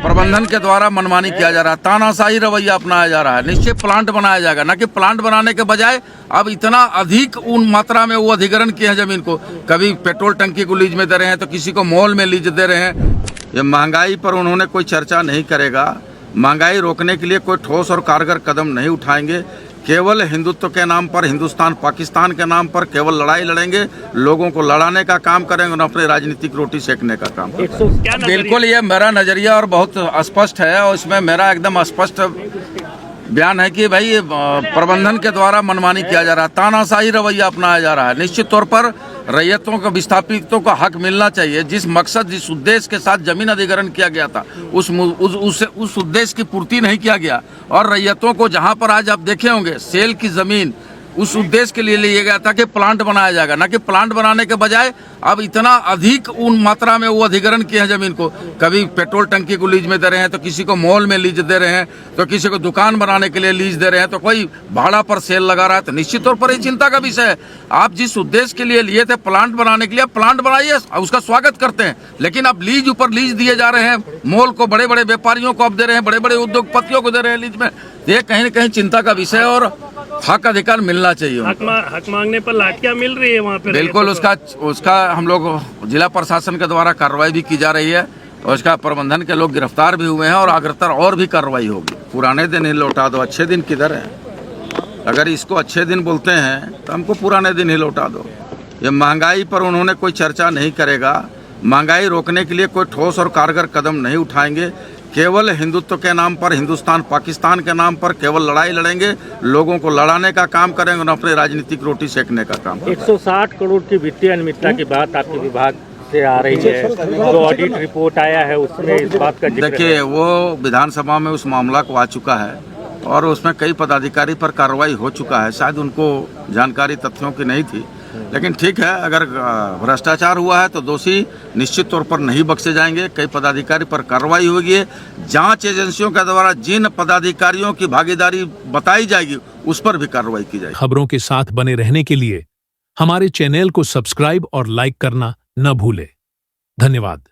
प्रबंधन के द्वारा मनमानी किया जा रहा है, तानाशाही रवैया अपनाया जा रहा है। निश्चित प्लांट बनाया जाएगा, न कि प्लांट बनाने के बजाय अब इतना अधिक उन मात्रा में वो अधिग्रहण किए हैं जमीन को। कभी पेट्रोल टंकी को लीज में दे रहे हैं तो किसी को मॉल में लीज दे रहे हैं। ये महंगाई पर उन्होंने कोई चर्चा नहीं करेगा। महंगाई रोकने के लिए कोई ठोस और कारगर कदम नहीं उठाएंगे। केवल हिंदुत्व के नाम पर, हिंदुस्तान पाकिस्तान के नाम पर केवल लड़ाई लड़ेंगे, लोगों को लड़ाने का काम करेंगे और अपने राजनीतिक रोटी सेकने का काम करेंगे। बिल्कुल, ये मेरा नजरिया और बहुत स्पष्ट है और इसमें मेरा एकदम स्पष्ट बयान है कि भाई प्रबंधन के द्वारा मनमानी किया जा रहा है, तानाशाही रवैया अपनाया जा रहा है। निश्चित तौर पर रैयतों को, विस्थापितों को हक मिलना चाहिए। जिस मकसद, जिस उद्देश्य के साथ जमीन अधिग्रहण किया गया था, उस उद्देश्य की पूर्ति नहीं किया गया। और रैयतों को जहां पर आज आप देखे होंगे सेल की जमीन उस उद्देश्य के लिए लिया गया था कि प्लांट बनाया जाएगा, न कि प्लांट बनाने के बजाय अब इतना अधिक उन मात्रा में वो अधिग्रहण किए हैं जमीन को। कभी पेट्रोल टंकी को लीज में दे रहे हैं तो किसी को मॉल में लीज दे रहे हैं, तो किसी को दुकान बनाने के लिए लीज दे रहे हैं, तो कोई भाड़ा पर सेल लगा रहा है। तो निश्चित तौर पर ये चिंता का विषय है। आप जिस उद्देश्य के लिए लिए थे प्लांट बनाने के लिए, प्लांट बनाइए, उसका स्वागत करते हैं। लेकिन अब लीज ऊपर लीज दिए जा रहे हैं, मॉल को, बड़े बड़े व्यापारियों को अब दे रहे हैं, बड़े बड़े उद्योगपतियों को दे रहे हैं लीज में। ये कहीं न कहीं चिंता का विषय और हक अधिकार मिलना चाहिए। हक मांगने पर लाठियां मिल रही है वहाँ पे। बिल्कुल, उसका हम लोग जिला प्रशासन के द्वारा कार्रवाई भी की जा रही है और उसका प्रबंधन के लोग गिरफ्तार भी हुए हैं और अग्रतर और भी कार्रवाई होगी। पुराने दिन ही लौटा दो, अच्छे दिन किधर है? अगर इसको अच्छे दिन बोलते हैं तो हमको पुराने दिन ही लौटा दो। ये महंगाई पर उन्होंने कोई चर्चा नहीं करेगा। महंगाई रोकने के लिए कोई ठोस और कारगर कदम नहीं उठाएंगे। केवल हिंदुत्व के नाम पर, हिंदुस्तान पाकिस्तान के नाम पर केवल लड़ाई लड़ेंगे, लोगों को लड़ाने का काम करेंगे और अपने राजनीतिक रोटी सेकने का काम करेंगे। 160 करोड़ की वित्तीय अनियमितता की बात आपके विभाग से आ रही है, जो ऑडिट रिपोर्ट आया है उसमें इस बात का जिक्र। देखिए, वो विधानसभा में उस मामला को आ चुका है और उसमें कई पदाधिकारी पर कार्रवाई हो चुका है। शायद उनको जानकारी तथ्यों की नहीं थी, लेकिन ठीक है, अगर भ्रष्टाचार हुआ है तो दोषी निश्चित तौर पर नहीं बख्शे जाएंगे। कई पदाधिकारी पर कार्रवाई होगी। जांच एजेंसियों के द्वारा जिन पदाधिकारियों की भागीदारी बताई जाएगी उस पर भी कार्रवाई की जाएगी। खबरों के साथ बने रहने के लिए हमारे चैनल को सब्सक्राइब और लाइक करना न भूलें। धन्यवाद।